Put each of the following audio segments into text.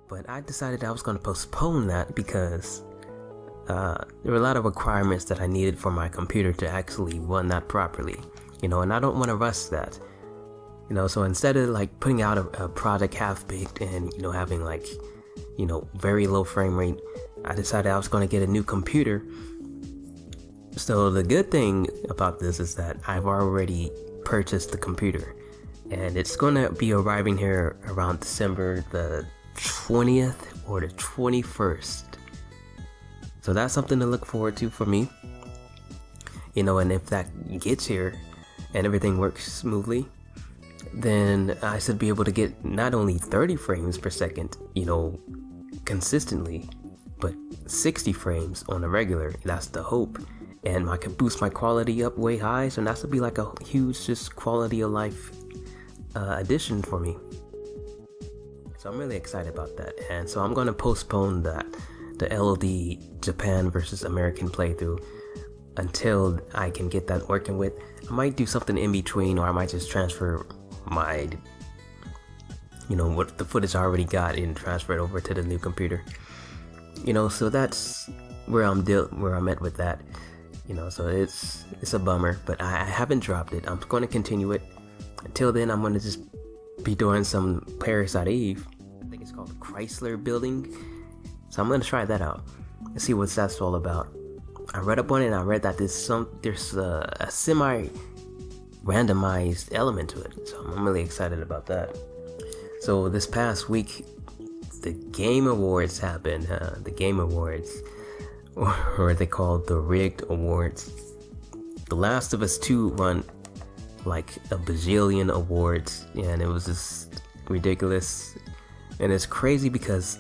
But I decided I was going to postpone that because there were a lot of requirements that I needed for my computer to actually run that properly, and I don't want to rush that, so instead of like putting out a project half baked and having like very low frame rate, I decided I was going to get a new computer. So the good thing about this is that I've already purchased the computer, and it's going to be arriving here around December the 20th or the 21st. So that's something to look forward to for me, and if that gets here and everything works smoothly, then I should be able to get not only 30 frames per second, consistently, but 60 frames on a regular. That's the hope. And I can boost my quality up way high, so that should be like a huge just quality of life addition for me. So I'm really excited about that, and so I'm going to postpone the LOD Japan versus American playthrough until I can get that working with. I might do something in between, or I might just transfer my what the footage I already got and transfer it over to the new computer. So that's where I'm at with that. So it's a bummer, but I haven't dropped it. I'm going to continue it. Until then, I'm going to just be doing some Parasite Eve. I think it's called Chrysler Building. So I'm going to try that out and see what that's all about. I read up on it, and I read that there's a semi randomized element to it. So I'm really excited about that. So this past week, the Game Awards happened. The Game Awards, or they called the Rigged Awards. The Last of Us 2 won like a bajillion awards, and it was just ridiculous. And it's crazy because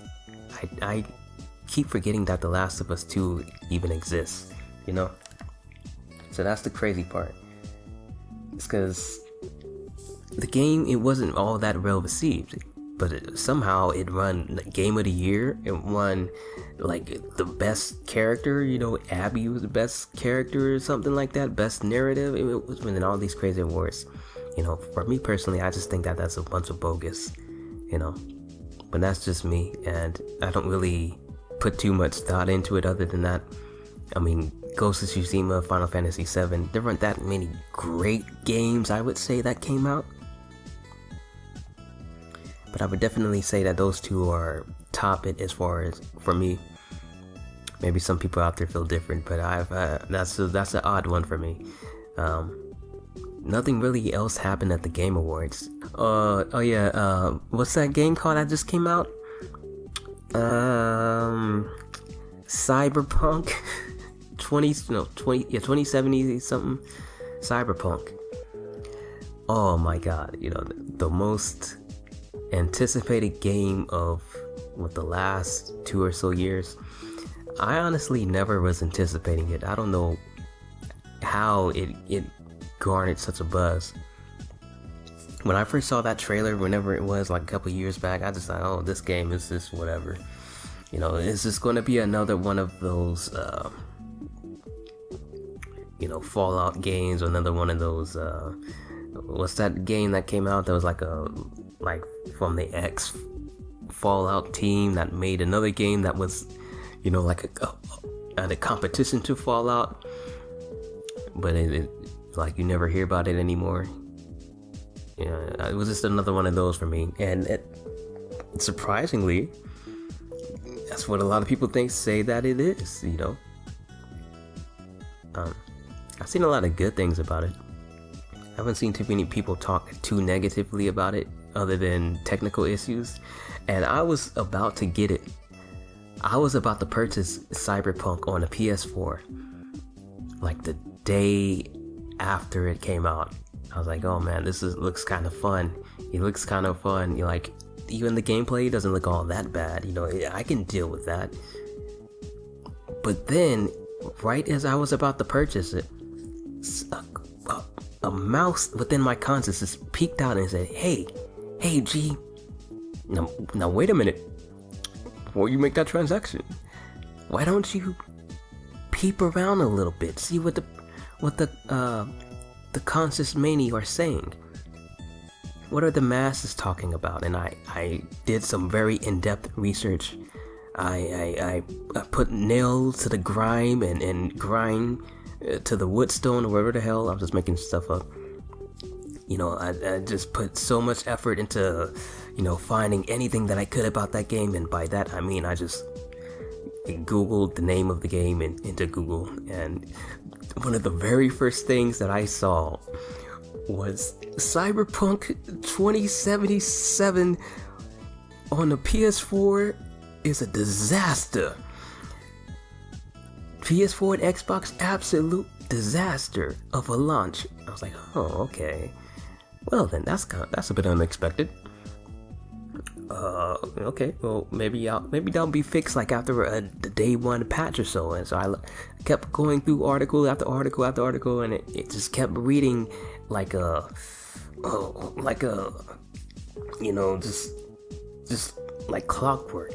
I keep forgetting that The Last of Us 2 even exists, So that's the crazy part. It's because the game, it wasn't all that well received, but somehow it won Game of the Year. It won like the best character, Abby was the best character or something like that, best narrative. It was winning all these crazy awards. For me personally, I just think that that's a bunch of bogus, but that's just me, and I don't really put too much thought into it other than that. I mean, Ghost of Tsushima, Final Fantasy VII, there weren't that many great games, I would say, that came out. But I would definitely say that those two are top it as far as for me. Maybe some people out there feel different, but that's an odd one for me. Nothing really else happened at the Game Awards. What's that game called that just came out? Cyberpunk 2070 something. Cyberpunk. Oh my god, the most anticipated game of the last 2 or so years. I honestly never was anticipating it. I don't know how it garnered such a buzz. When I first saw that trailer, whenever it was like a couple years back, I just thought, oh, this game is just whatever. Is this going to be another one of those Fallout games, or another one of those what's that game that came out that was like from the X Fallout team that made another game that was like a competition to Fallout, but it like you never hear about it anymore. It was just another one of those for me, and surprisingly, that's what a lot of people say that it is. I've seen a lot of good things about it. I haven't seen too many people talk too negatively about it, other than technical issues. And I was about to get it. I was about to purchase Cyberpunk on a PS4, like the day after it came out. I was like, oh man, looks kind of fun. It looks kind of fun. Like, even the gameplay doesn't look all that bad. I can deal with that. But then, right as I was about to purchase it, a mouse within my consciousness peeked out and said, hey G, now wait a minute. Before you make that transaction, why don't you peep around a little bit, see what the conscious many are saying? what are the masses talking about? And I did some very in-depth research. I put nails to the grime and grind to the woodstone or whatever the hell. I'm just making stuff up. You know, I just put so much effort into, you know, finding anything that I could about that game. And by that, I mean, I just Googled the name of the game into Google. And one of the very first things that I saw was Cyberpunk 2077 on the PS4 is a disaster. PS4 and Xbox, absolute disaster of a launch. I was like, oh, okay. Well then, that's a bit unexpected. Okay, well maybe that'll be fixed like after the day one patch or so. And so I kept going through article after article after article, and it just kept reading like a, you know, just like clockwork.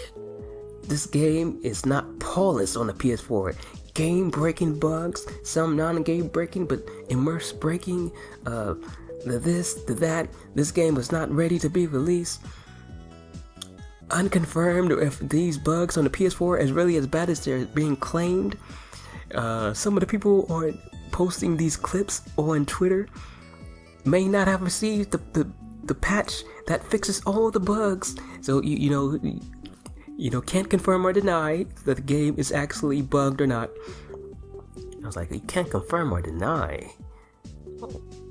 This game is not polished on the PS4. Game-breaking bugs, some non-game breaking, but immerse breaking. The that. This game was not ready to be released. Unconfirmed if these bugs on the PS4 is really as bad as they're being claimed. Some of the people are posting these clips on Twitter may not have received the patch that fixes all the bugs. So you know, can't confirm or deny that the game is actually bugged or not. I was like, you can't confirm or deny.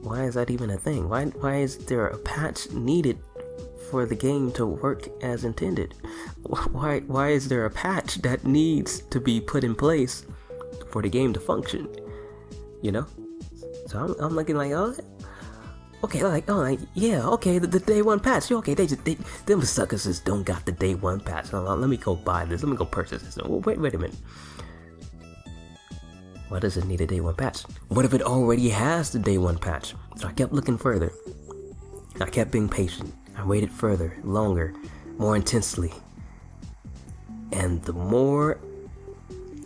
Why is that even a thing? Why is there a patch needed for the game to work as intended? Why is there a patch that needs to be put in place for the game to function? You know? So I'm looking like, oh, okay, yeah, okay, the day one patch. Okay, them suckers just don't got the day one patch. Let me go buy this. Let me go purchase this. Well, wait a minute. Why does it need a day one patch? What if it already has the day one patch? So I kept looking further. I kept being patient. I waited further, longer, more intensely. And the more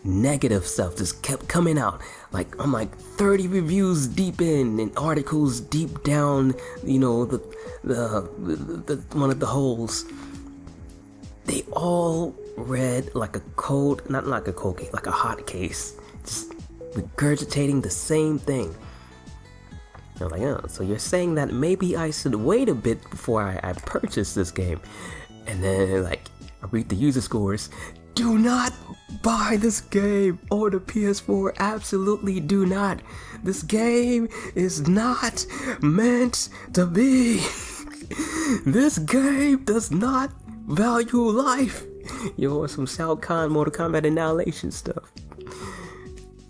negative stuff just kept coming out. Like, I'm like 30 reviews deep in and articles deep down, you know, the one of the holes. They all read like a cold, not like a cold case, like a hot case. Just regurgitating the same thing. I'm like, oh, so you're saying that maybe I should wait a bit before I purchase this game. And then, like, I read the user scores. Do not buy this game on the PS4. Absolutely do not. This game is not meant to be. This game does not value life. Yo, some Shao Kahn Mortal Kombat Annihilation stuff.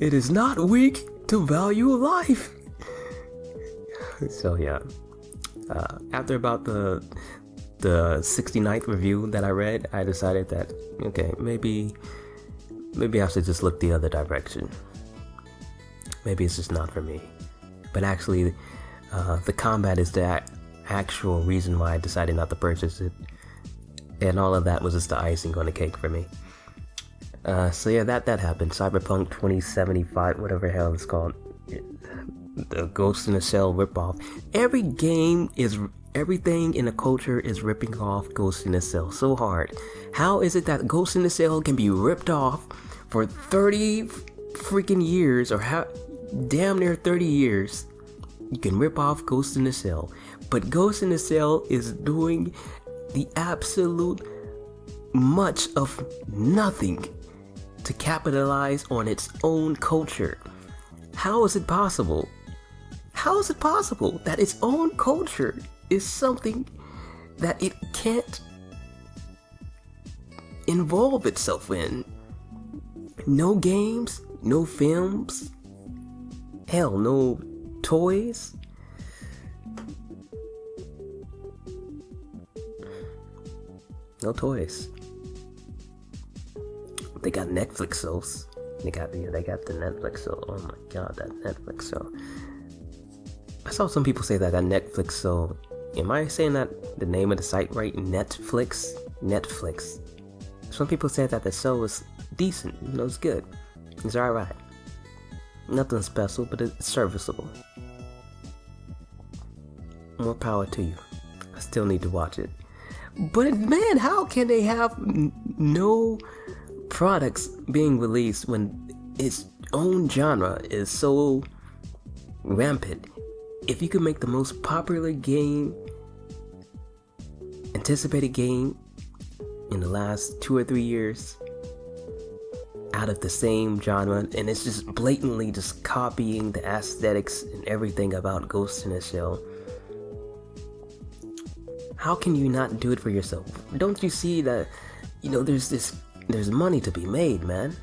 It is not weak to value life. So yeah, after about the 69th review that I read, I decided that, okay, maybe I should just look the other direction. Maybe it's just not for me. But actually, the combat is the actual reason why I decided not to purchase it. And all of that was just the icing on the cake for me. So yeah, that happened. Cyberpunk 2075, whatever the hell it's called. The Ghost in the Shell ripoff. Everything in the culture is ripping off Ghost in the Shell so hard. How is it that Ghost in the Shell can be ripped off for 30 freaking years, or damn near 30 years? You can rip off Ghost in the Shell, but Ghost in the Shell is doing the absolute much of nothing to capitalize on its own culture. How is it possible? How is it possible that its own culture is something that it can't involve itself in? No games, no films, hell, no toys. No toys. They got Netflix shows. They got the Netflix show. Oh my god, that Netflix show. I saw some people say that Netflix show. Am I saying that the name of the site right? Netflix. Some people said that the show was decent. You know, it's good. It's alright. Nothing special, but it's serviceable. More power to you. still need to watch it. But man, how can they have no products being released when its own genre is so rampant? If you could make the most popular game, anticipated game in the last 2 or 3 years out of the same genre, and it's just blatantly just copying the aesthetics and everything about Ghost in the Shell, how can you not do it for yourself? Don't you see that, there's money to be made, man.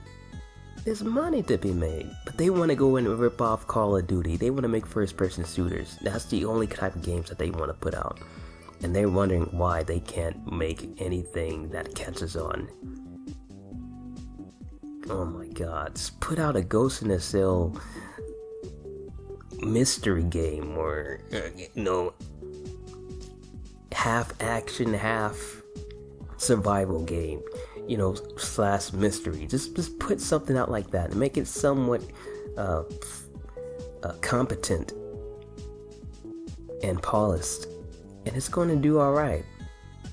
There's money to be made. But they want to go and rip off Call of Duty. They want to make first-person shooters. That's the only type of games that they want to put out. And they're wondering why they can't make anything that catches on. Oh my god. Just put out a Ghost in the Shell mystery game, or, half action, half survival game, / mystery. Just put something out like that and make it somewhat competent and polished, and it's going to do all right.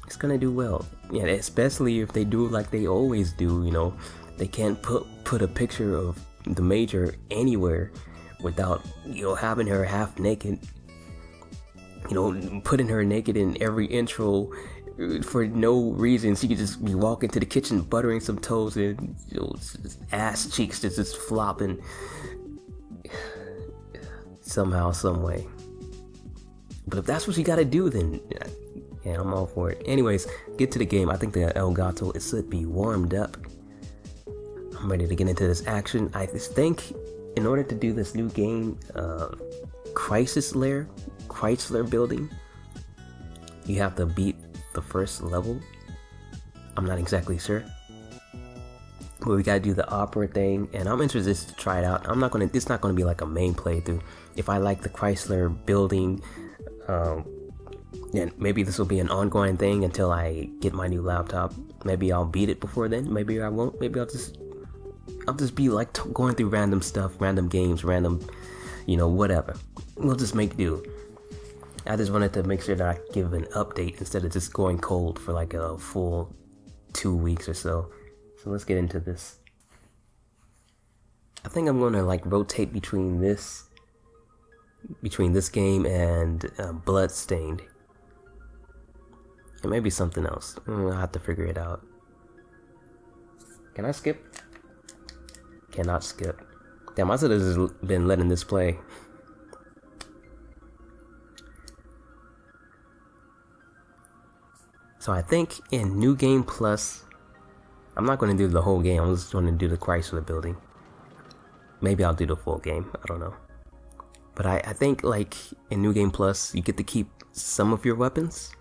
It's going to do well. Yeah, especially if they do like they always do. They can't put a picture of the Major anywhere without having her half naked, putting her naked in every intro for no reason. She could just be walking to the kitchen, buttering some toast, and ass cheeks just flopping somehow, some way. But if that's what you gotta do, then yeah, I'm all for it. Anyways, get to the game. I think the Elgato, it should be warmed up. I'm ready to get into this action. I just think in order to do this new game, Chrysler building, you have to beat the first level. I'm not exactly sure, but we gotta do the opera thing, and I'm interested to try it out. It's not gonna be like a main playthrough. If I like the Chrysler building, and maybe this will be an ongoing thing until I get my new laptop. Maybe I'll beat it before then. Maybe I won't. Maybe I'll just be like going through random stuff, random games, random, whatever. We'll just make do. I just wanted to make sure that I give an update instead of just going cold for like a full 2 weeks or so. So let's get into this. I think I'm gonna like rotate between this game and Bloodstained, and maybe something else. I'll have to figure it out. Can I skip? Cannot skip. Damn, I should have just been letting this play. So I think in New Game Plus, I'm not going to do the whole game. I'm just going to do the Chrysler building. Maybe I'll do the full game. I don't know. But I think like in New Game Plus, you get to keep some of your weapons.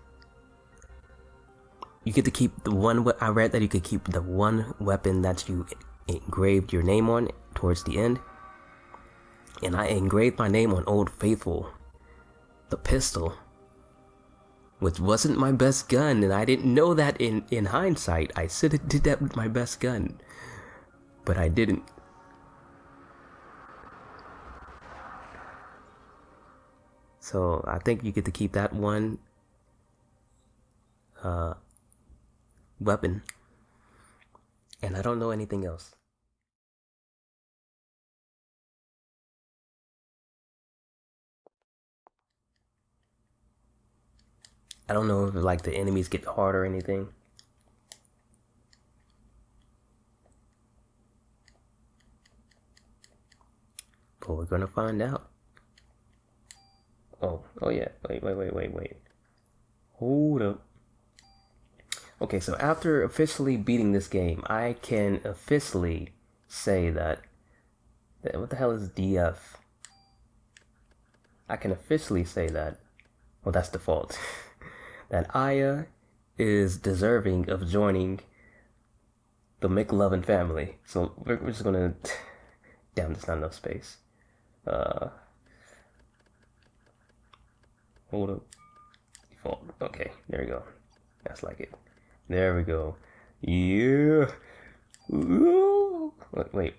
You get to keep the one. I read that you could keep the one weapon that you engraved your name on towards the end. And I engraved my name on Old Faithful, the pistol, which wasn't my best gun, and I didn't know that in hindsight. I should have did that with my best gun, but I didn't. So I think you get to keep that one weapon, and I don't know anything else. I don't know if like the enemies get hard or anything. But we're gonna find out. Oh yeah. Wait. Hold up. Okay, so after officially beating this game, I can officially say that what the hell is DF? I can officially say that, well, that's default, that Aya is deserving of joining the McLovin family. So we're just gonna, damn, there's not enough space. Hold up. Default. Okay, there we go. That's like it. There we go. Yeah. Ooh. Wait.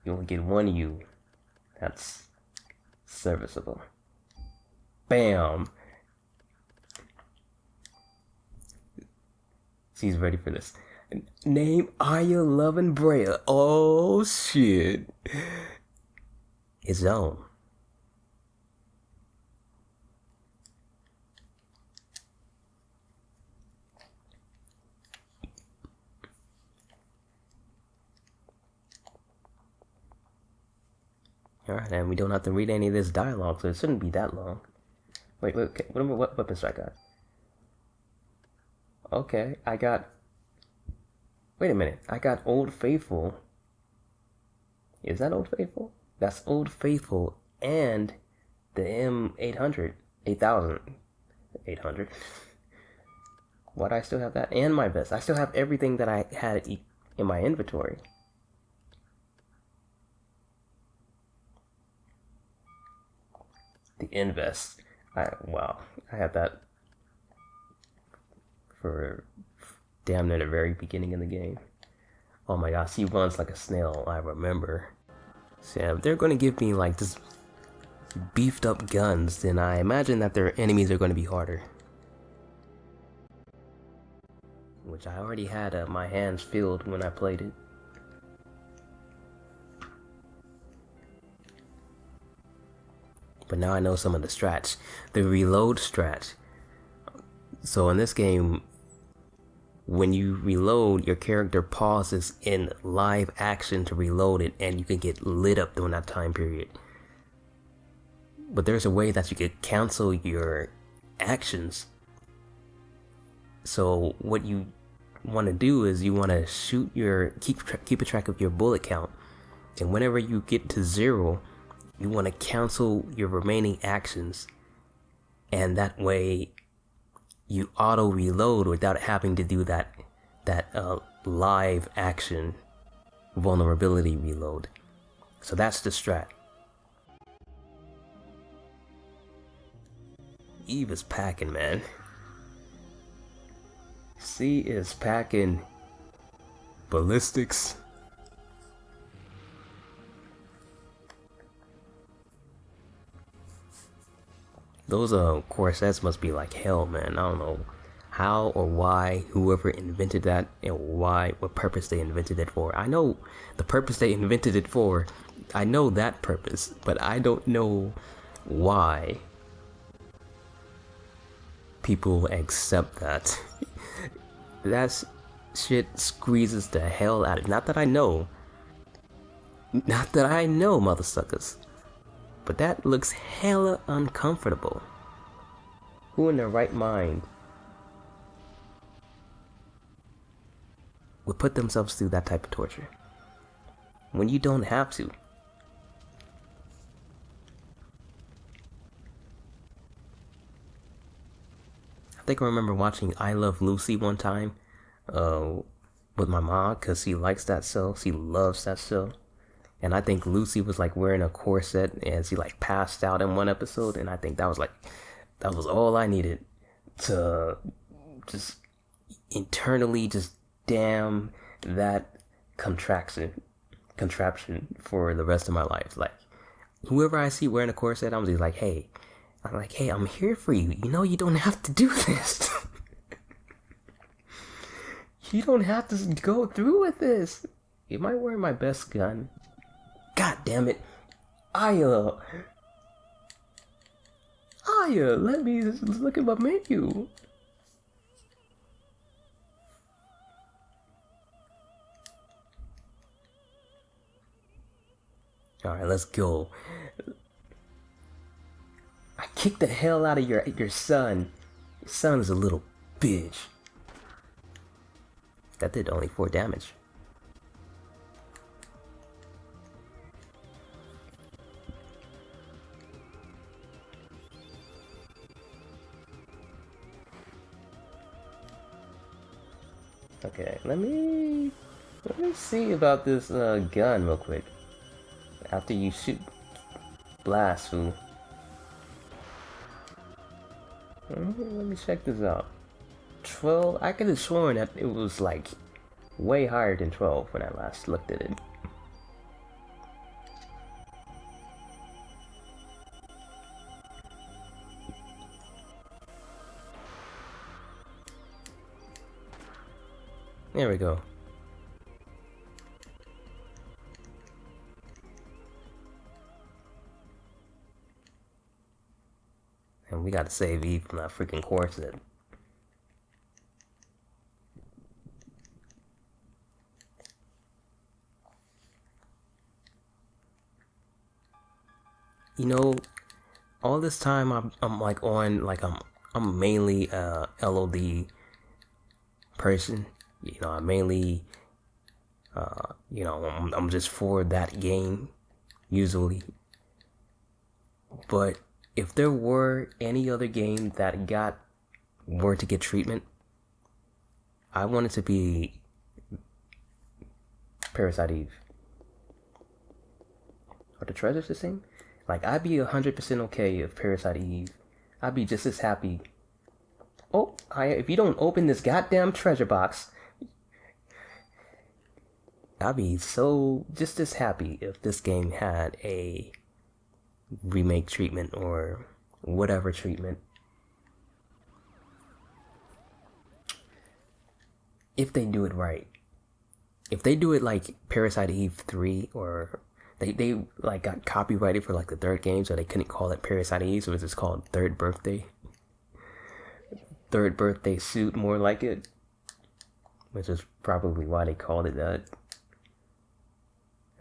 You only get one U. That's serviceable. Bam. She's ready for this. Name Aya Lovin' Brea. Oh shit. His own. Alright, and we don't have to read any of this dialogue, so it shouldn't be that long. Wait, okay. What weapons do I got? Okay, I got... Wait a minute. I got Old Faithful. Is that Old Faithful? That's Old Faithful and the M800. 8,000. 800. Why do I still have that? And my vest. I still have everything that I had in my inventory. The invest. Wow. I had that for damn near the very beginning of the game. Oh my gosh, he runs like a snail, I remember. So yeah, if they're going to give me like this beefed up guns, then I imagine that their enemies are going to be harder. Which I already had my hands filled when I played it. But now I know some of the strats. The reload strat. So in this game, when you reload, your character pauses in live action to reload it, and you can get lit up during that time period. But there's a way that you could cancel your actions. So what you want to do is you want to shoot keep a track of your bullet count, and whenever you get to 0, you want to cancel your remaining actions, and that way you auto reload without having to do that live action vulnerability reload. So that's the strat. Eve is packing, man. C is packing ballistics. Those corsets must be like hell, man. I don't know how or why whoever invented that and what purpose they invented it for. I know the purpose they invented it for. I know that purpose, but I don't know why people accept that. That shit squeezes the hell out of it. Not that I know, mother suckers. But that looks hella uncomfortable. Who in their right mind would put themselves through that type of torture when you don't have to? I think I remember watching I Love Lucy one time with my mom, because she likes that show. She loves that show. And I think Lucy was like wearing a corset and she like passed out in one episode, and I think that was all I needed to just internally just damn that contraption for the rest of my life. Like, whoever I see wearing a corset, I'm just like, hey, I'm here for you. You know, you don't have to do this. You don't have to go through with this. Am I wearing my best gun? God damn it. Aya, let me look at my menu. Alright, let's go. I kicked the hell out of your son. Your son is a little bitch. That did only 4 damage. Okay, let me see about this gun real quick. After you shoot blast, fool. Let me check this out. 12. I could have sworn that it was like way higher than 12 when I last looked at it. There we go. And we gotta save Eve from that freaking corset. You know, all this time I'm like on like I'm mainly a LOD person. You know, I'm mainly you know, I'm just for that game usually. But if there were any other game that were to get treatment, I want it to be Parasite Eve. Are the treasures the same? Like, I'd be 100% okay if Parasite Eve. I'd be just as happy. Oh, if you don't open this goddamn treasure box, I'd be just as happy if this game had a remake treatment or whatever treatment. If they do it right. If they do it like Parasite Eve 3, or they like got copyrighted for like the third game, so they couldn't call it Parasite Eve, so it's just called Third Birthday. Third Birthday Suit, more like it. Which is probably why they called it that.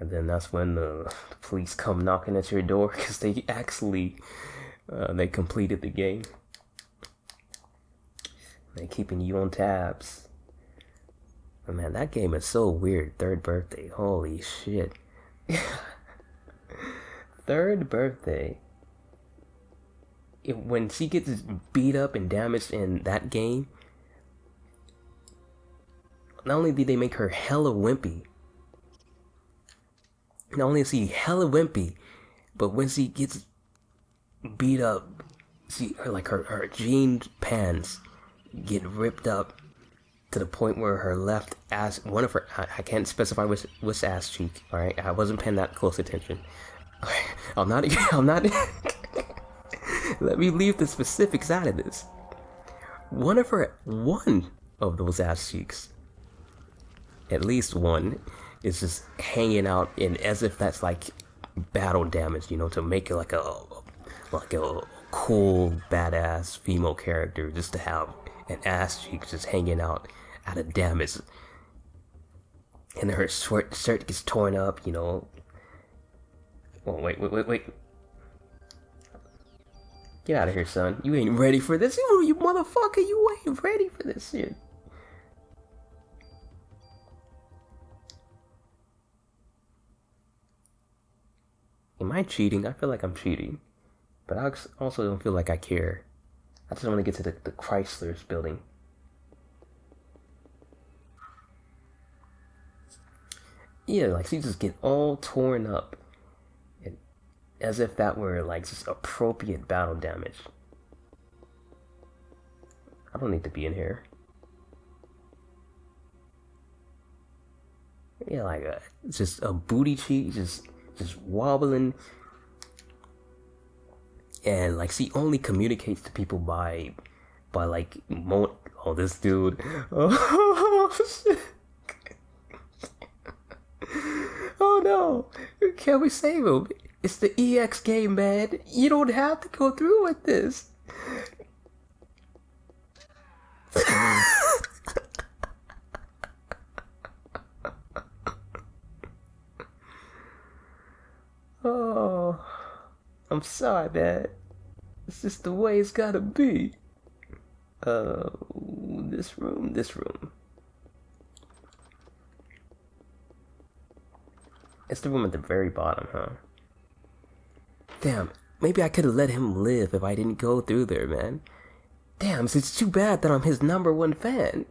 And then that's when the police come knocking at your door, because they actually they completed the game. They're keeping you on tabs. But man, that game is so weird. Third Birthday, holy shit. Third Birthday. When she gets beat up and damaged in that game, not only did they make her hella wimpy, not only is she hella wimpy, but when she gets beat up, her jean pants get ripped up to the point where her left ass, I can't specify which ass cheek, alright? I wasn't paying that close attention. I'm not, let me leave the specifics out of this. One of those ass cheeks, at least one, is just hanging out, in as if that's like battle damage, you know, to make it like a cool badass female character, just to have an ass cheek just hanging out of damage, and her shirt gets torn up, you know. Oh, wait. Get out of here, son. You ain't ready for this. You motherfucker, you ain't ready for this shit. Am I cheating? I feel like I'm cheating. But I also don't feel like I care. I just want to get to the Chrysler's building. Yeah, like she just get all torn up. And as if that were like just appropriate battle damage. I don't need to be in here. Yeah, like just a booty cheek, just wobbling. And like she only communicates to people by like oh, this dude. Oh shit. Oh no, can we save him? It's the EX game, man. You don't have to go through with this. Oh, I'm sorry, man. It's just the way it's gotta be. This room. It's the room at the very bottom, huh? Damn, maybe I could have let him live if I didn't go through there, man. Damn, it's too bad that I'm his #1 fan.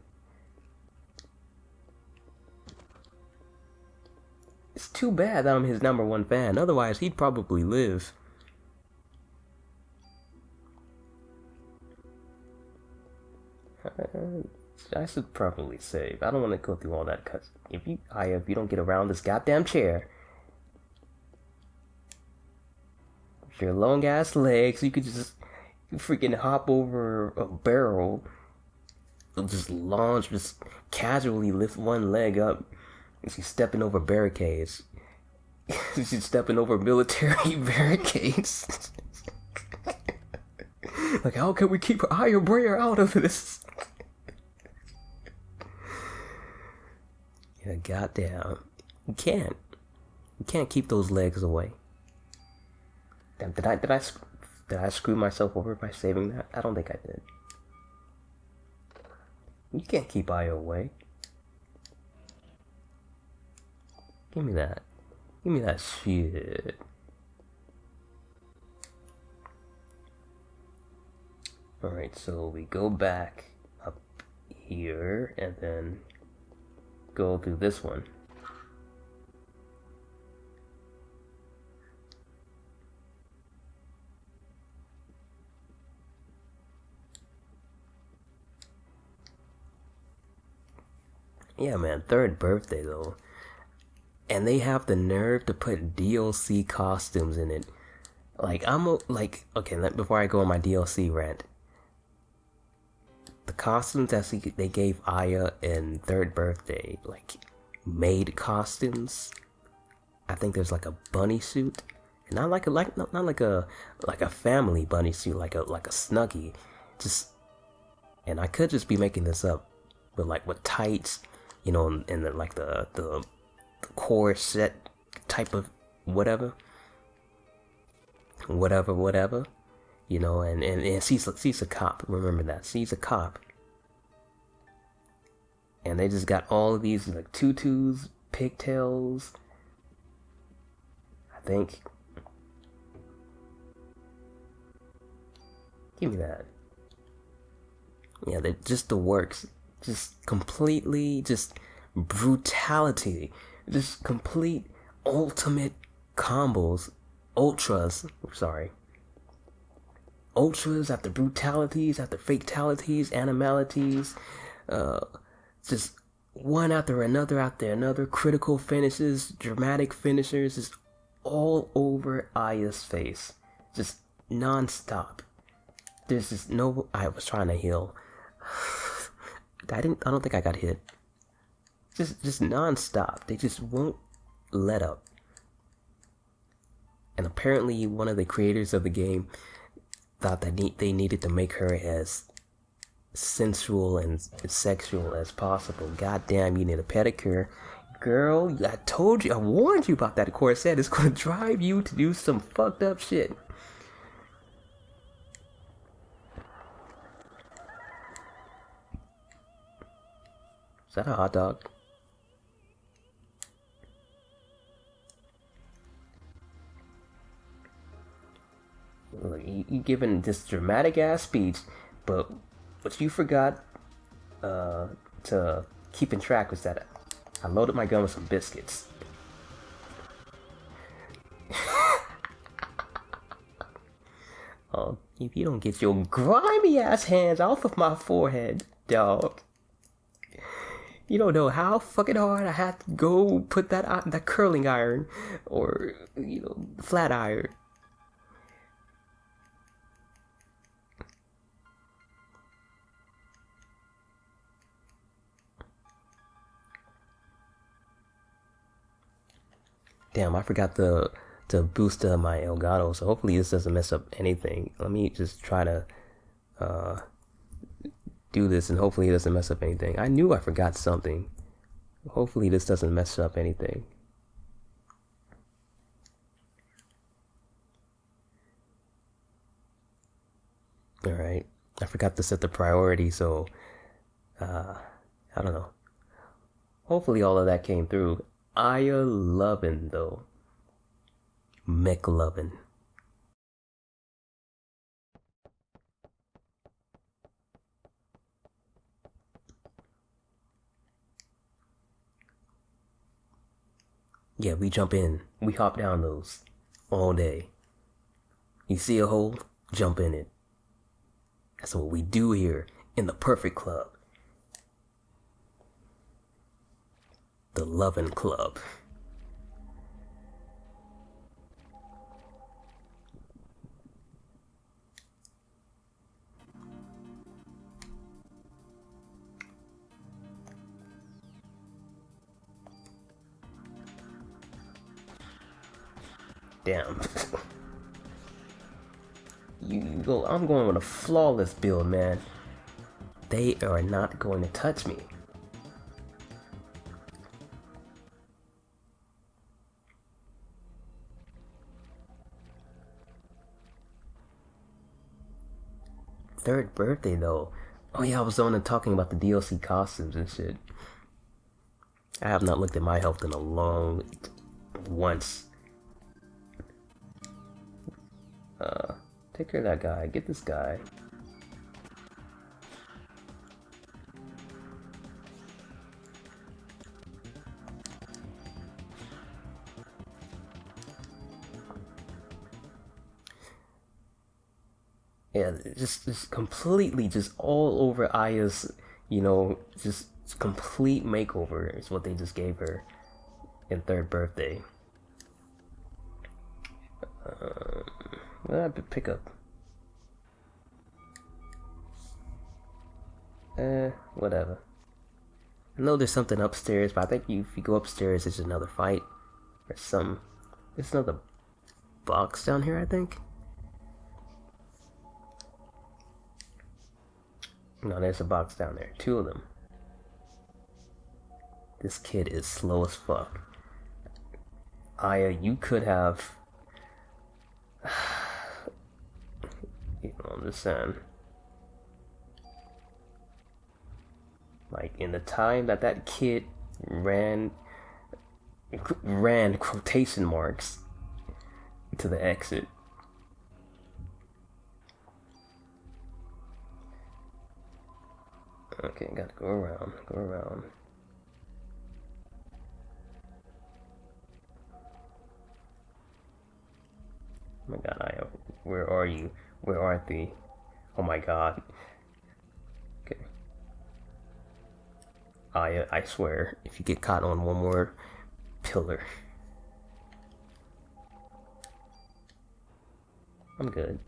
It's too bad that I'm his #1 fan, otherwise he'd probably live. I should probably save. I don't want to go through all that, cause if you don't get around this goddamn chair, with your long ass legs, you could just freaking hop over a barrel just launch, just casually lift one leg up. She's stepping over barricades. She's stepping over military barricades. Like, how can we keep Aya Brea out of this? Yeah, goddamn. You can't. You can't keep those legs away. Damn, did I screw myself over by saving that? I don't think I did. You can't keep Aya away. Give me that. Give me that shit. Alright, so we go back up here and then go through this one. Yeah, man, third birthday though. And they have the nerve to put DLC costumes in it. Like, okay, before I go on my DLC rant. The costumes that they gave Aya in third birthday, like, maid costumes. I think there's like a bunny suit. And not like a family bunny suit, like a Snuggie. Just, and I could just be making this up, but like with tights, you know, and the corset type of whatever, you know, and she's a cop. Remember that, she's a cop, and they just got all of these like tutus, pigtails. I think. Give me that. Yeah, they just the works, just completely, just brutality. Just complete ultimate combos. Ultras after brutalities, after fatalities, animalities, just one after another, critical finishes, dramatic finishers, just all over Aya's face. Just non-stop. There's just no... I was trying to heal. I don't think I got hit. Just non-stop. They just won't let up. And apparently one of the creators of the game thought that they needed to make her as sensual and sexual as possible. Goddamn, you need a pedicure. Girl, I told you, I warned you about that corset. It's gonna drive you to do some fucked up shit. Is that a hot dog? You giving this dramatic ass speech, but what you forgot to keep in track was that I loaded my gun with some biscuits. Oh, if you don't get your grimy ass hands off of my forehead, dog. You don't know how fucking hard I had to go put that curling iron, or, you know, flat iron. Damn, I forgot to boost my Elgato, so hopefully this doesn't mess up anything. Let me just try to do this, and hopefully it doesn't mess up anything. I knew I forgot something. Hopefully this doesn't mess up anything. Alright, I forgot to set the priority, so I don't know. Hopefully all of that came through. Aya lovin' though. McLovin'. Yeah, we jump in. We hop down those all day. You see a hole? Jump in it. That's what we do here in the Perfect Club. The Lovin' Club. Damn. I'm going with a flawless build, man. They are not going to touch me. Third birthday though. Oh yeah, I was on and talking about the DLC costumes and shit. I have not looked at my health in a long once. Take care of that guy. Get this guy. Yeah, just completely just all over Aya's, you know, just complete makeover is what they just gave her in third birthday. What did I have to pick up? Whatever. I know there's something upstairs, but I think if you go upstairs, there's another fight or some. There's another box down here, I think. No, there's a box down there. Two of them. This kid is slow as fuck. Aya, you could have. You know, I'm just saying. Like, in the time that kid ran quotation marks to the exit. Okay, gotta go around. Oh my god, Aya, where are you? Where are the? Oh my god. Okay. Aya, I swear, if you get caught on one more pillar, I'm good.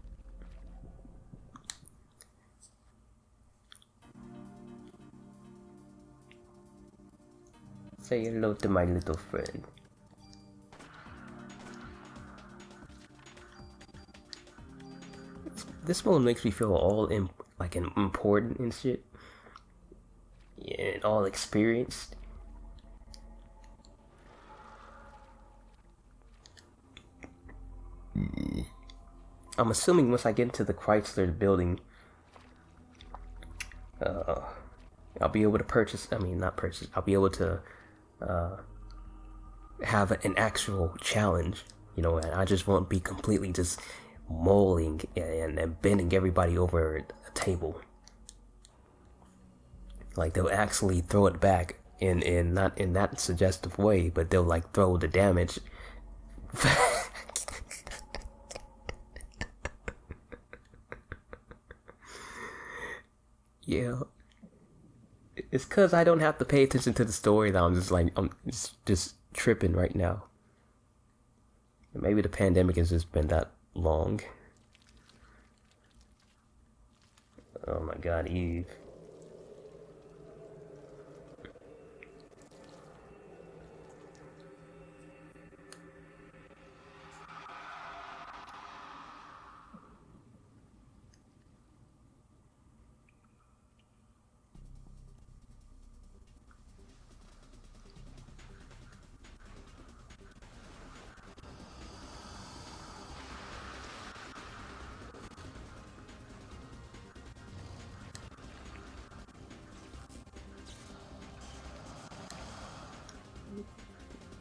Say hello to my little friend. This mode makes me feel all important and shit. Yeah, and all experienced. I'm assuming once I get into the Chrysler building, I'll be able to purchase. I mean, not purchase. I'll be able to have an actual challenge. You know, and I just won't be completely just mauling and bending everybody over a table. Like, they'll actually throw it back in not in that suggestive way, but they'll like throw the damage. Yeah, it's cause I don't have to pay attention to the story that I'm just tripping right now. Maybe the pandemic has just been that long. Oh my god, Eve.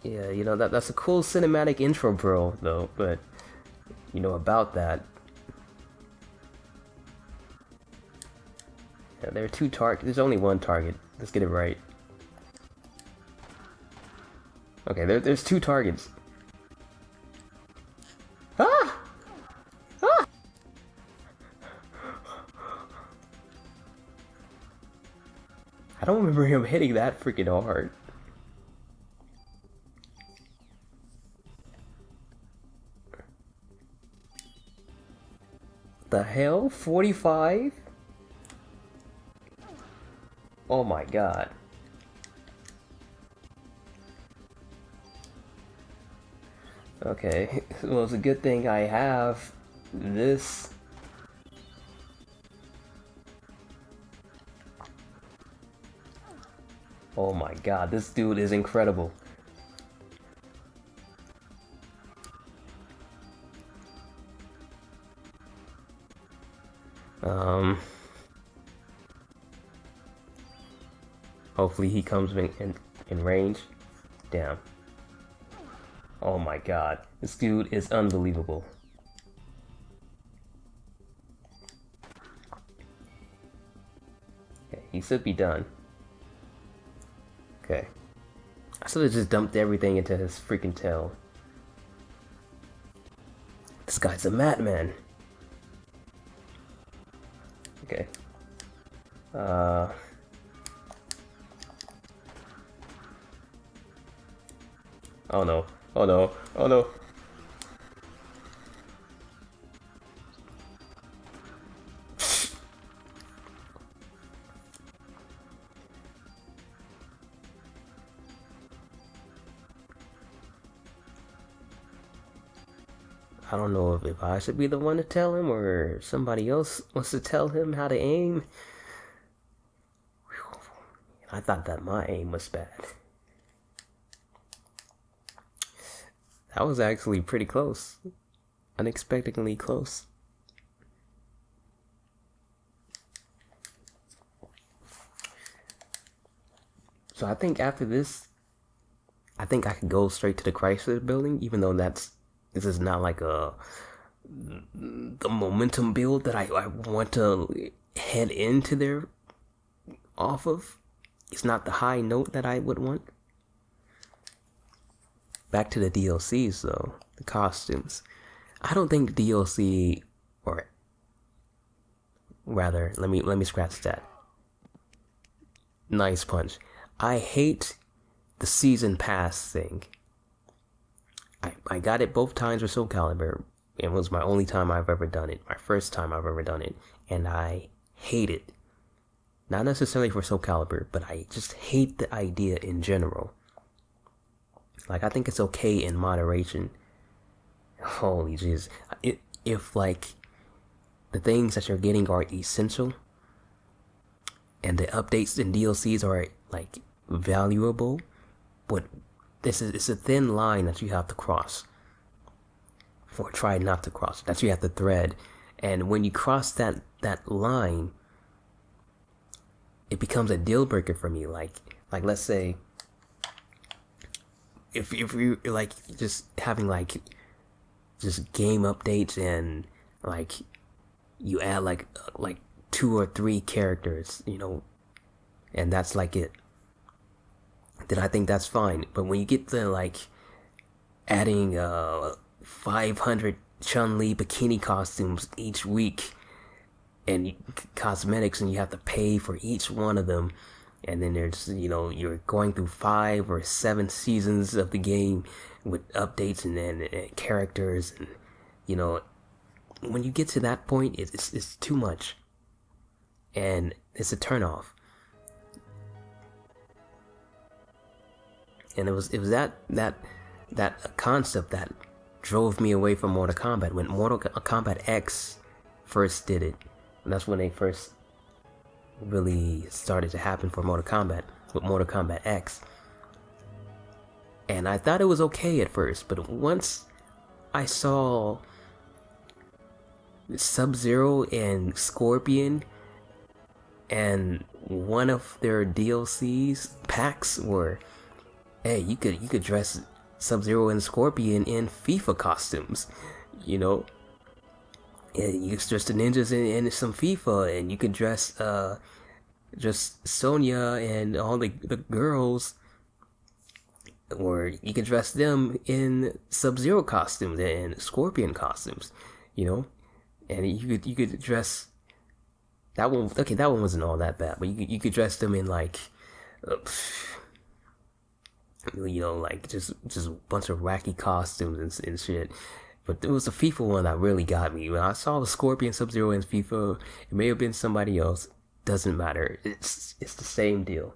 Yeah, you know, that's a cool cinematic intro, bro, though, but you know about that. Yeah, there are two targets. There's only one target. Let's get it right. Okay, there's two targets. Ah! Ah! I don't remember him hitting that freaking hard. The hell? 45? Oh my god. Okay, well, it's a good thing I have this. Oh my god, this dude is incredible. Hopefully he comes in range. Damn. Oh my god, this dude is unbelievable. Okay, he should be done. Okay. I should have just dumped everything into his freaking tail. This guy's a madman. Okay. Oh no. Oh no. Oh no. I don't know if I should be the one to tell him or somebody else wants to tell him how to aim. I thought that my aim was bad. That was actually pretty close. Unexpectedly close. So I think after this, I think I could go straight to the Chrysler building, even though this is not like the momentum build that I want to head into there off of. It's not the high note that I would want. Back to the DLCs though, the costumes. I don't think DLC, or rather, let me scratch that. Nice punch. I hate the season pass thing. I got it both times with Soul Calibur. It was my only time I've ever done it. My first time I've ever done it. And I hate it. Not necessarily for Soul Calibur, but I just hate the idea in general. Like, I think it's okay in moderation. Holy jeez. If, like, the things that you're getting are essential, and the updates and DLCs are, like, valuable, but it's a thin line that you have to cross. Or try not to cross. That you have to thread. And when you cross that line, it becomes a deal breaker for me. Like let's say, if you like just having like just game updates and like you add like 2 or 3 characters, you know, and that's like it, then I think that's fine. But when you get to like adding 500 Chun-Li bikini costumes each week and cosmetics, and you have to pay for each one of them, and then there's, you know, you're going through 5 or 7 seasons of the game with updates and characters, and you know, when you get to that point, it's too much, and it's a turnoff. And it was that concept that drove me away from Mortal Kombat. When Mortal Kombat X first did it, and that's when they first really started to happen for Mortal Kombat, with Mortal Kombat X. And I thought it was okay at first, but once I saw Sub-Zero and Scorpion, and one of their DLCs packs were, hey, you could dress Sub-Zero and Scorpion in FIFA costumes, you know. And you could dress the ninjas in some FIFA, and you could dress just Sonya and all the girls, or you could dress them in Sub-Zero costumes and Scorpion costumes, you know. And you could dress that one. Okay, that one wasn't all that bad, but you could dress them in like, you know, like just a bunch of wacky costumes and shit. But it was the FIFA one that really got me. When I saw the Scorpion Sub-Zero in FIFA, it may have been somebody else. Doesn't matter. It's the same deal.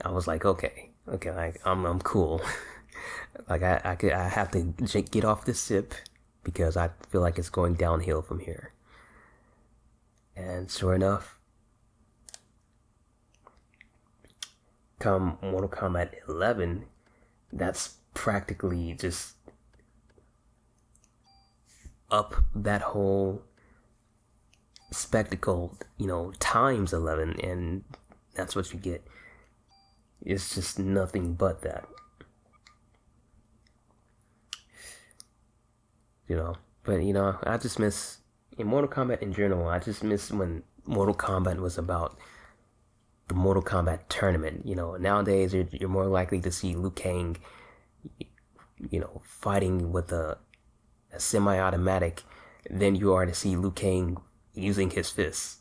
I was like, okay, I'm cool. Like I have to get off this sip because I feel like it's going downhill from here. And sure enough, come Mortal Kombat 11, that's practically just up that whole spectacle, times 11, and that's what you get. It's just nothing but that. But I just miss, in Mortal Kombat in general, I just miss when Mortal Kombat was about the Mortal Kombat tournament. Nowadays you're more likely to see Liu Kang, fighting with a semi-automatic than you are to see Liu Kang using his fists.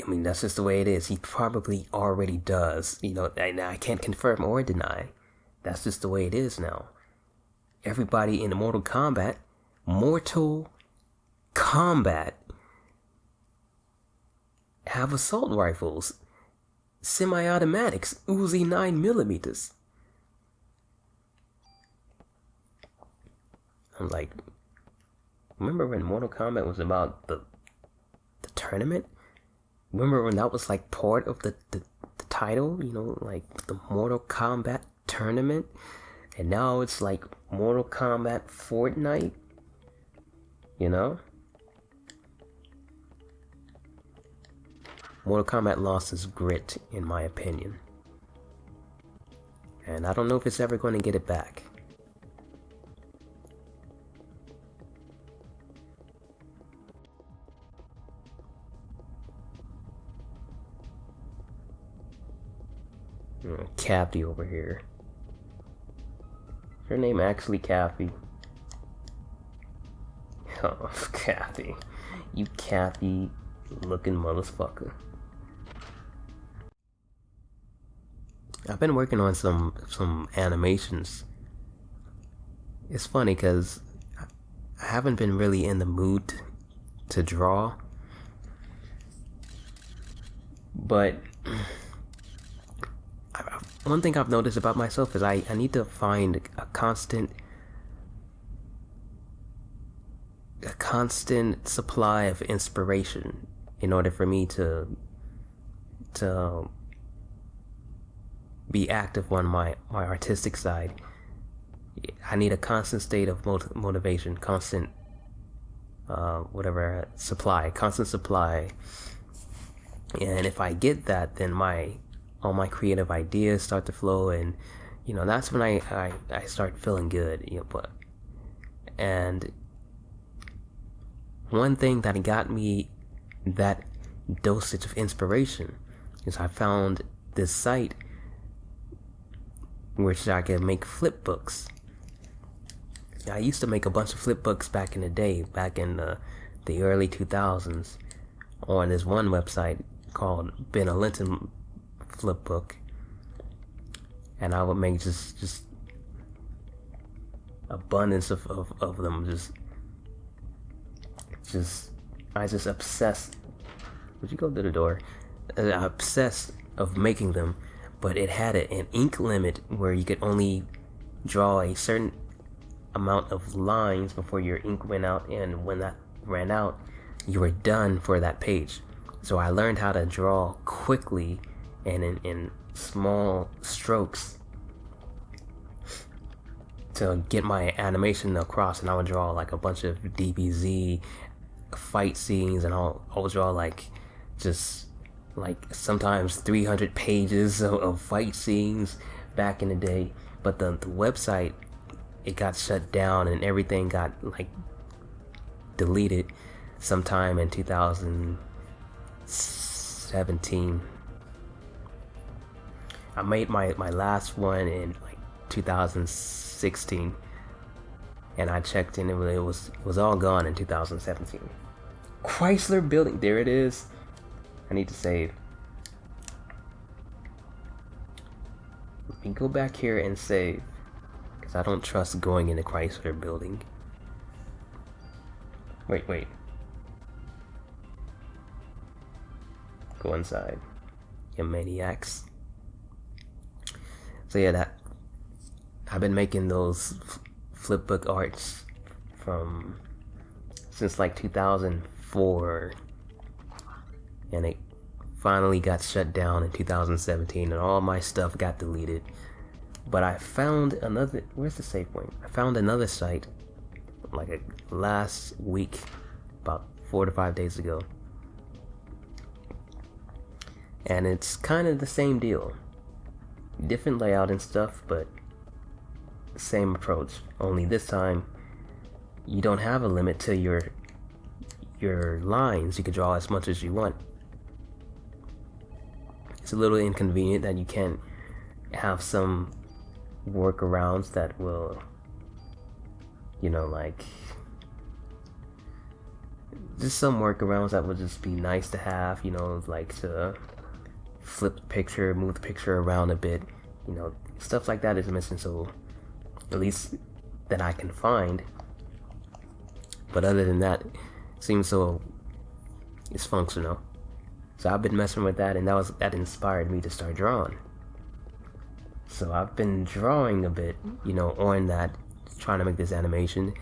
I mean, that's just the way it is. He probably already does. I can't confirm or deny. That's just the way it is now. Everybody in Mortal Kombat have assault rifles, semi-automatics, Uzi 9mm. I'm like, remember when Mortal Kombat was about the tournament? Remember when that was like part of the title, like the Mortal Kombat tournament? And now it's like Mortal Kombat Fortnite, Mortal Kombat lost its grit, in my opinion. And I don't know if it's ever going to get it back. Cappy over here. Her name actually Cappy? Oh, Cappy. You Cappy looking motherfucker. I've been working on some animations. It's funny because I haven't been really in the mood to draw. But one thing I've noticed about myself is I need to find a constant supply of inspiration in order for me to be active on my artistic side. I need a constant state of motivation, constant constant supply. And if I get that, then all my creative ideas start to flow, and that's when I start feeling good. And one thing that got me that dosage of inspiration is I found this site which I could make flip books. I used to make a bunch of flip books back in the day, back in the early 2000s, on this one website called Ben Linton Flip Book, and I would make just abundance of them. I just obsessed. Would you go to the door? Obsessed of making them, but it had an ink limit where you could only draw a certain amount of lines before your ink ran out, and when that ran out, you were done for that page. So I learned how to draw quickly and in small strokes to get my animation across, and I would draw like a bunch of DBZ fight scenes, and I would draw like sometimes 300 pages of fight scenes back in the day. But the website, it got shut down and everything got deleted sometime in 2017. I made my last one in 2016, and I checked and it was all gone in 2017. Chrysler Building, there it is. I need to save. Let me go back here and save, because I don't trust going in the Chrysler Building. Wait. Go inside, you maniacs. So yeah, I've been making those flipbook arts from since like 2004, and it finally got shut down in 2017, and all my stuff got deleted. But I found another, where's the save point? I found another site like last week, about 4 to 5 days ago, and it's kind of the same deal, different layout and stuff, but same approach. Only this time you don't have a limit to your lines. You can draw as much as you want. It's a little inconvenient that you can't have some workarounds that will, you know, like just some workarounds that would just be nice to have, you know, like to flip the picture, move the picture around a bit, you know, stuff like that is missing, so at least that I can find. But other than that, it seems so it's functional. So I've been messing with that, and that inspired me to start drawing. So I've been drawing a bit, you know, on that, trying to make this animation.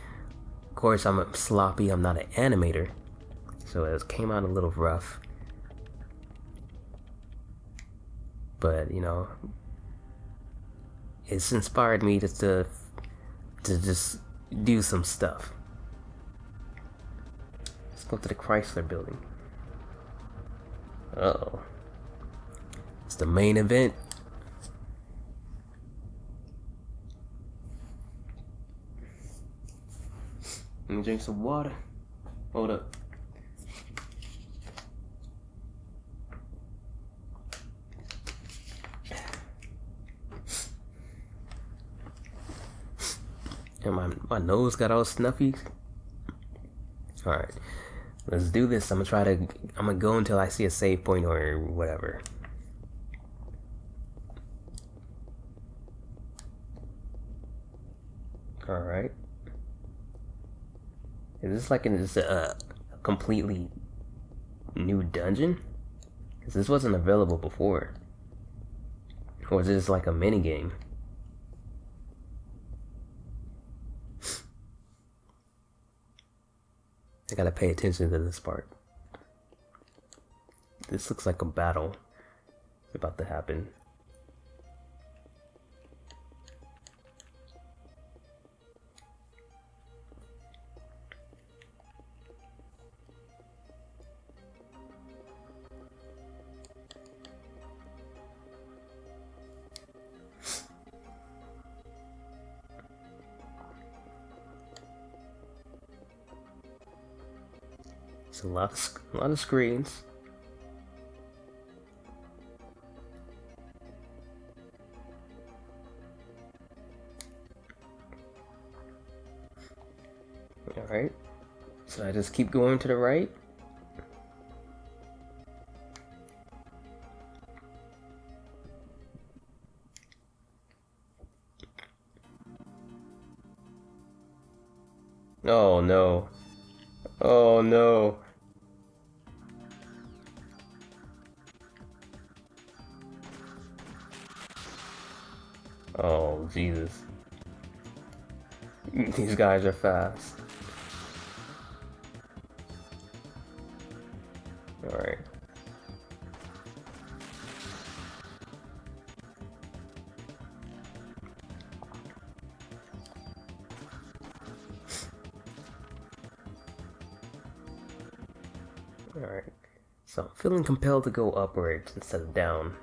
Of course, I'm sloppy, I'm not an animator, so it came out a little rough. But, you know, it's inspired me to just do some stuff. Let's go to the Chrysler building. Uh-oh. It's the main event. Let me drink some water. Hold up. And my nose got all snuffy. Alright. Let's do this. I'm gonna go until I see a save point or whatever. Alright. Is this like a completely new dungeon? Because this wasn't available before. Or is this like a mini game? I gotta pay attention to this part. This looks like a battle about to happen. It's a lot of screens. Alright. So I just keep going to the right. Oh no. Oh no. Oh, Jesus. These guys are fast. Alright. Alright. So I'm feeling compelled to go upwards instead of down.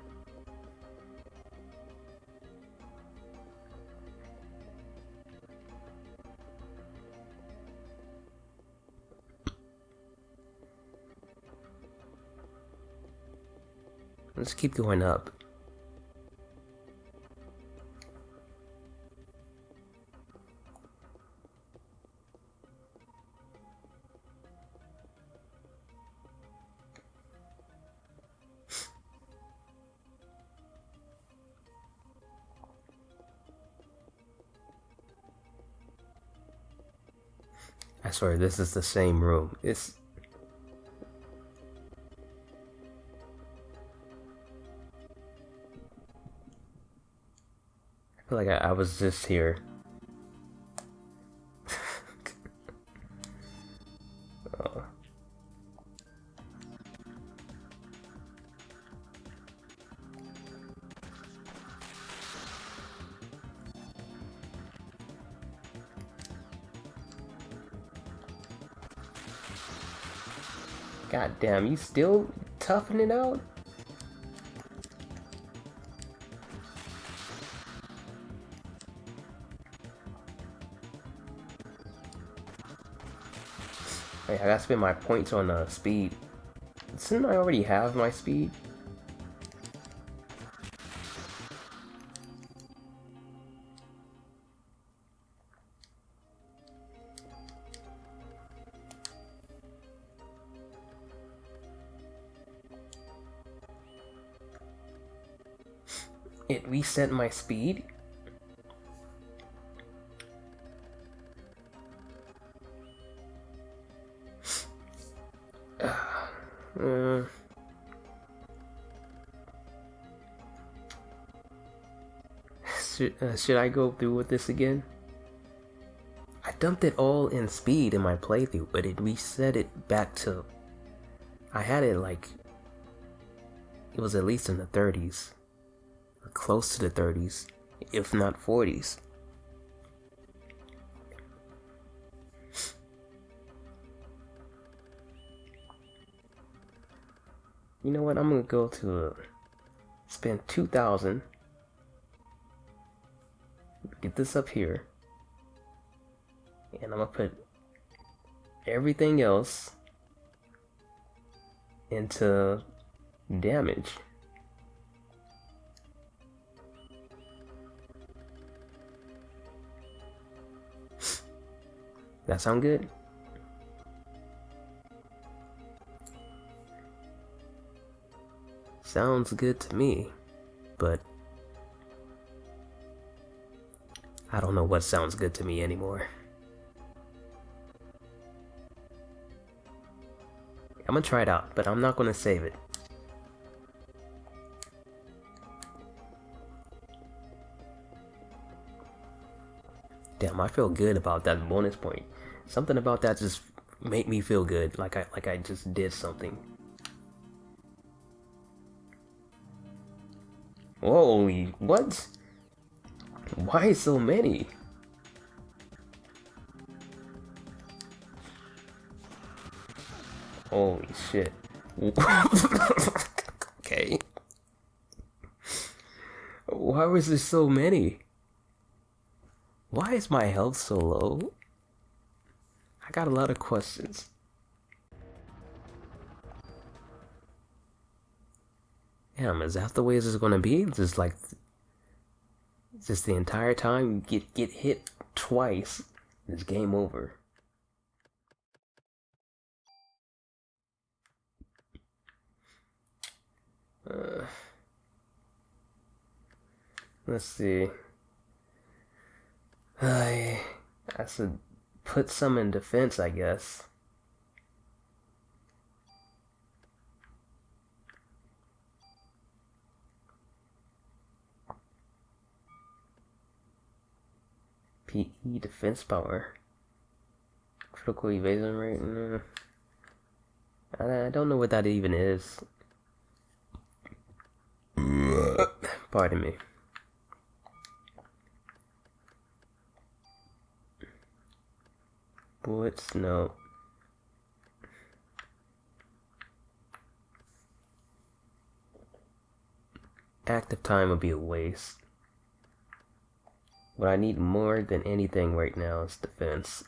Let's keep going up. I swear this is the same room. It's feel like I was just here. Oh. God damn, you still toughing it out? Hey, I gotta spend my points on speed. Shouldn't I already have my speed? It reset my speed? Should I go through with this again? I dumped it all in speed in my playthrough, but it reset it back to... I had it like... It was at least in the 30s. Or close to the 30s, if not 40s. You know what? I'm gonna go to spend 2,000. Get this up here. And I'm gonna put everything else into damage. That sound good? Sounds good to me, but I don't know what sounds good to me anymore. I'm gonna try it out, but I'm not gonna save it. Damn, I feel good about that bonus point. Something about that just made me feel good, like I just did something. Holy, what? Why so many? Holy shit. Okay. Why was there so many? Why is my health so low? I got a lot of questions. Damn, is that the way this is gonna be? Just like... Just the entire time you get hit twice, it's game over. Let's see. I should put some in defense, I guess. PE defense power. Critical evasion rate. I don't know what that even is. Pardon me. Bullets, no. Active time would be a waste. What I need more than anything right now is defense.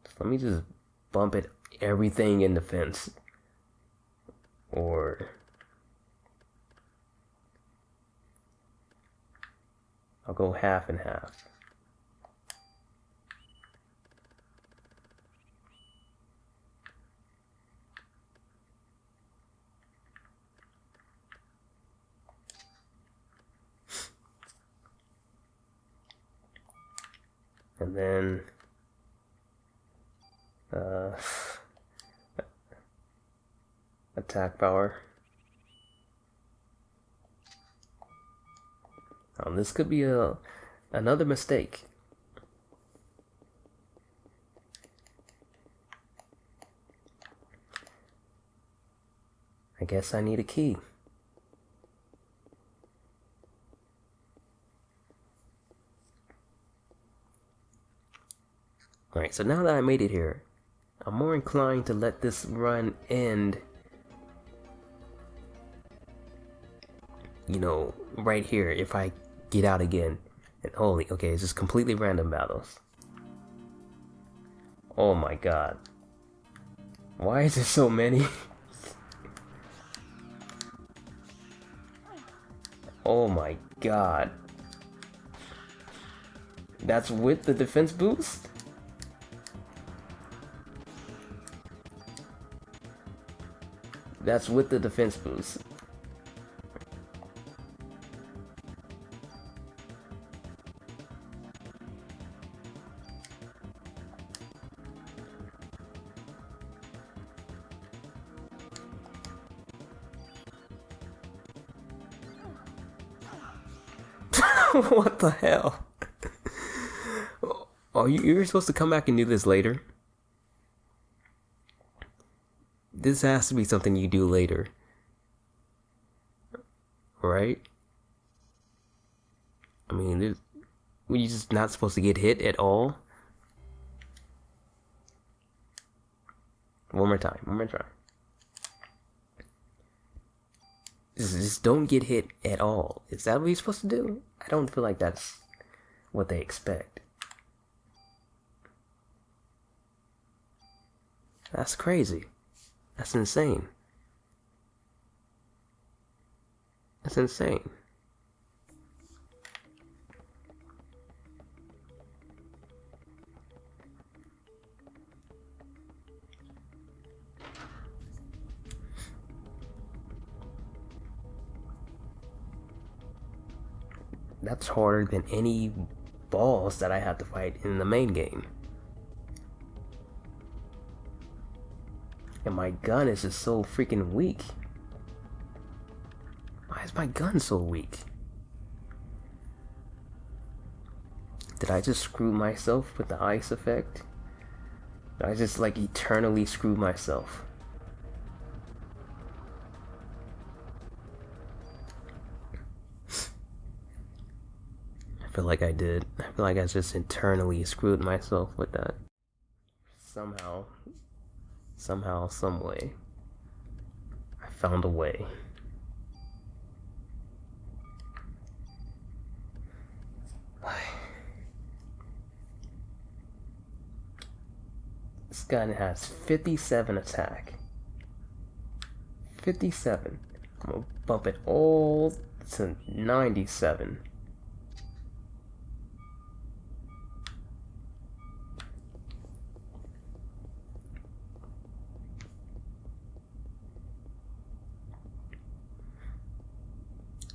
So let me just bump it everything in defense. Or I'll go half and half. And then attack power. This could be another mistake. I guess I need a key. Alright, so now that I made it here, I'm more inclined to let this run end, you know, right here if I get out again. And holy, okay, it's just completely random battles. Oh my god. Why is there so many? Oh my god. That's with the defense boost? That's with the defense boost. What the hell? Oh, you're supposed to come back and do this later? This has to be something you do later. Right? I mean, were you just not supposed to get hit at all? One more time. One more try. Just don't get hit at all. Is that what you're supposed to do? I don't feel like that's what they expect. That's crazy. That's insane. That's insane. That's harder than any boss that I have to fight in the main game. And my gun is just so freaking weak. Why is my gun so weak? Did I just screw myself with the ice effect? Did I just like eternally screw myself? I feel like I did. I feel like I just internally screwed myself with that. Somehow, some way, I found a way. This gun has 57 attack. 57. I'm gonna bump it all to 97.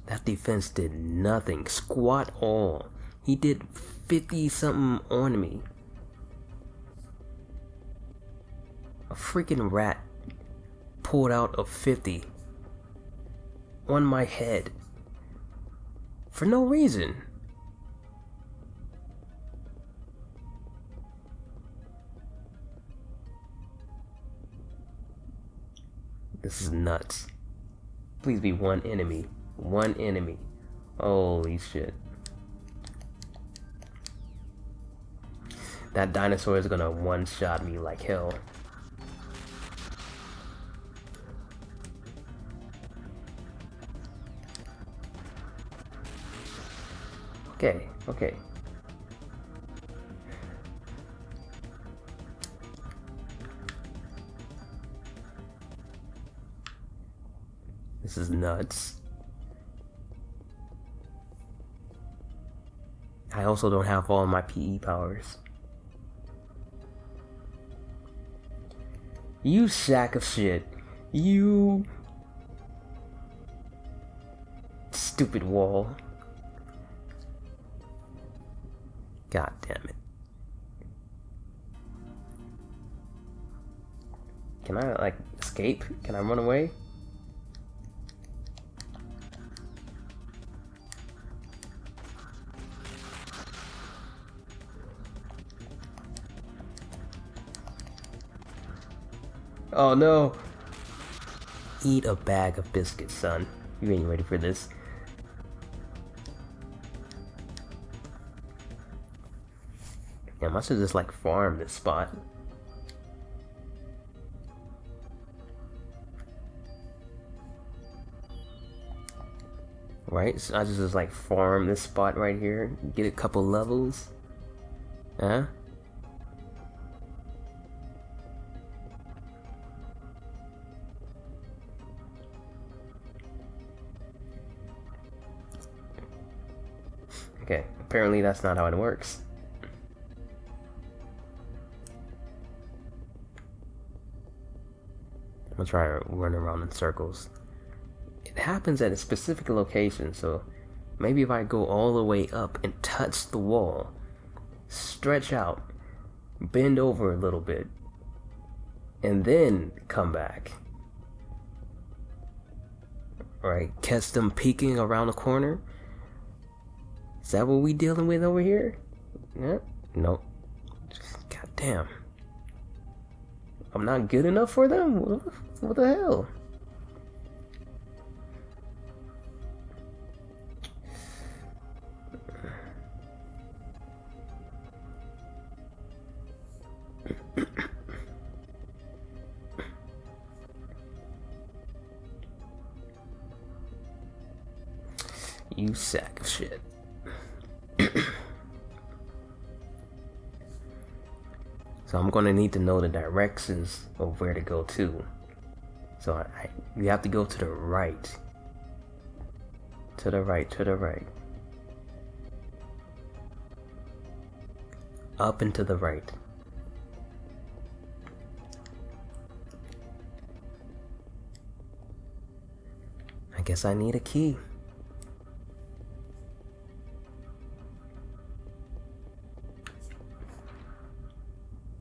That defense did nothing. Squat all. He did 50 something on me. A freaking rat pulled out a 50 on my head for no reason. This is nuts. Please be one enemy. One enemy. Holy shit. That dinosaur is gonna one-shot me like hell. Okay, okay. This is nuts. I also don't have all my PE powers. You sack of shit. You stupid wall. God damn it. Can I, like, escape? Can I run away? Oh no! Eat a bag of biscuits, son. You ain't ready for this. Yeah, I must have just like farmed this spot. Right? So I just like farm this spot right here, get a couple levels. Huh? Okay, apparently that's not how it works. I'm gonna try to run around in circles. It happens at a specific location, so maybe if I go all the way up and touch the wall, stretch out, bend over a little bit, and then come back. Right, catch them peeking around the corner. Is that what we dealing with over here? Yeah, nope. God damn. I'm not good enough for them? What the hell? You sack of shit. So I'm gonna need to know the directions of where to go to. So you have to go to the right. To the right, to the right. Up and to the right. I guess I need a key.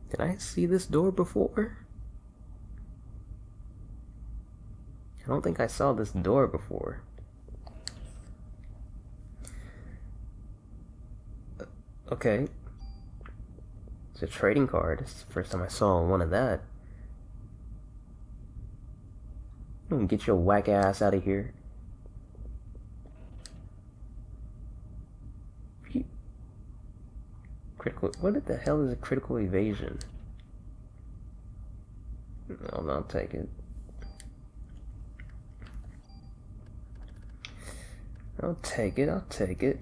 Did I see this door before? I don't think I saw this door before. Okay. It's a trading card. It's the first time I saw one of that. Get your whack ass out of here. Critical. What the hell is a critical evasion? I'll take it. I'll take it. I'll take it.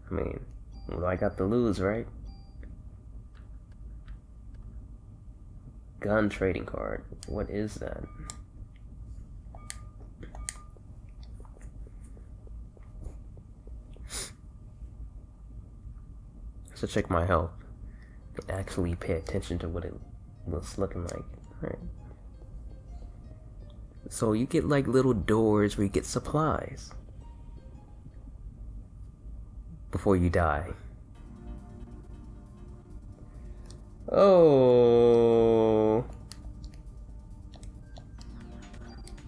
I mean, what do I got to lose, right? Gun trading card. What is that? So check my health and actually pay attention to what it was looking like. Alright. So you get like little doors where you get supplies before you die. Oh,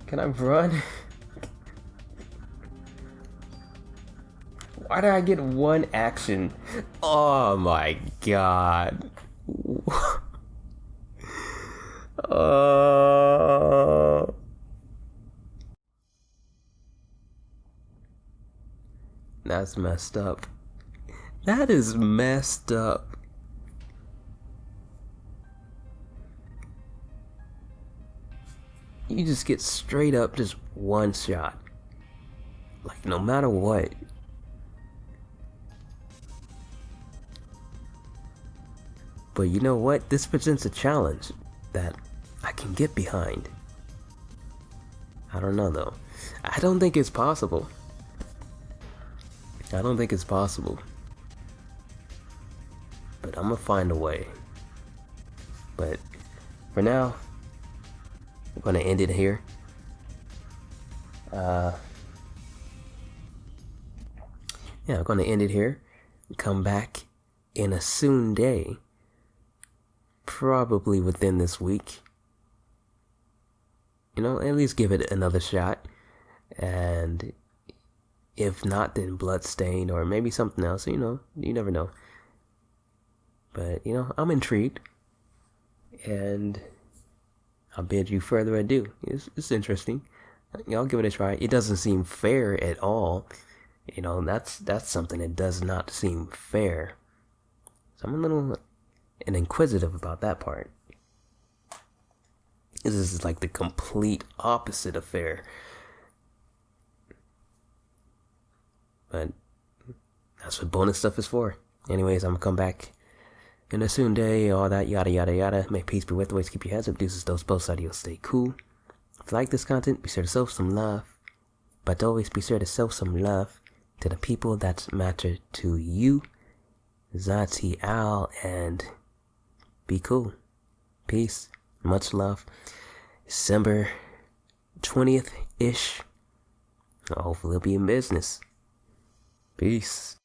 can I run? Why did I get one action? Oh my god. That's messed up. That is messed up. You just get straight up just one shot. Like no matter what. But you know what? This presents a challenge that I can get behind. I don't know though. I don't think it's possible. I don't think it's possible. But I'm gonna find a way. But for now, I'm gonna end it here. Yeah, I'm gonna end it here. Come back in a soon day. Probably within this week. You know, at least give it another shot. And if not, then Bloodstained or maybe something else. You know, you never know. But, I'm intrigued. And I'll bid you further ado. It's interesting. I'll give it a try. It doesn't seem fair at all. That's something that does not seem fair. So I'm a little inquisitive about that part. This is like the complete opposite of fair. But that's what bonus stuff is for. Anyways, I'm gonna come back in a soon day, all that yada yada yada. May peace be with you. Always keep your heads up. Deuces, those both adios. Stay cool. If you like this content, be sure to show some love. But always be sure to show some love to the people that matter to you. ITOwl, and be cool. Peace. Much love. December 20th-ish. Hopefully it'll be in business. Peace.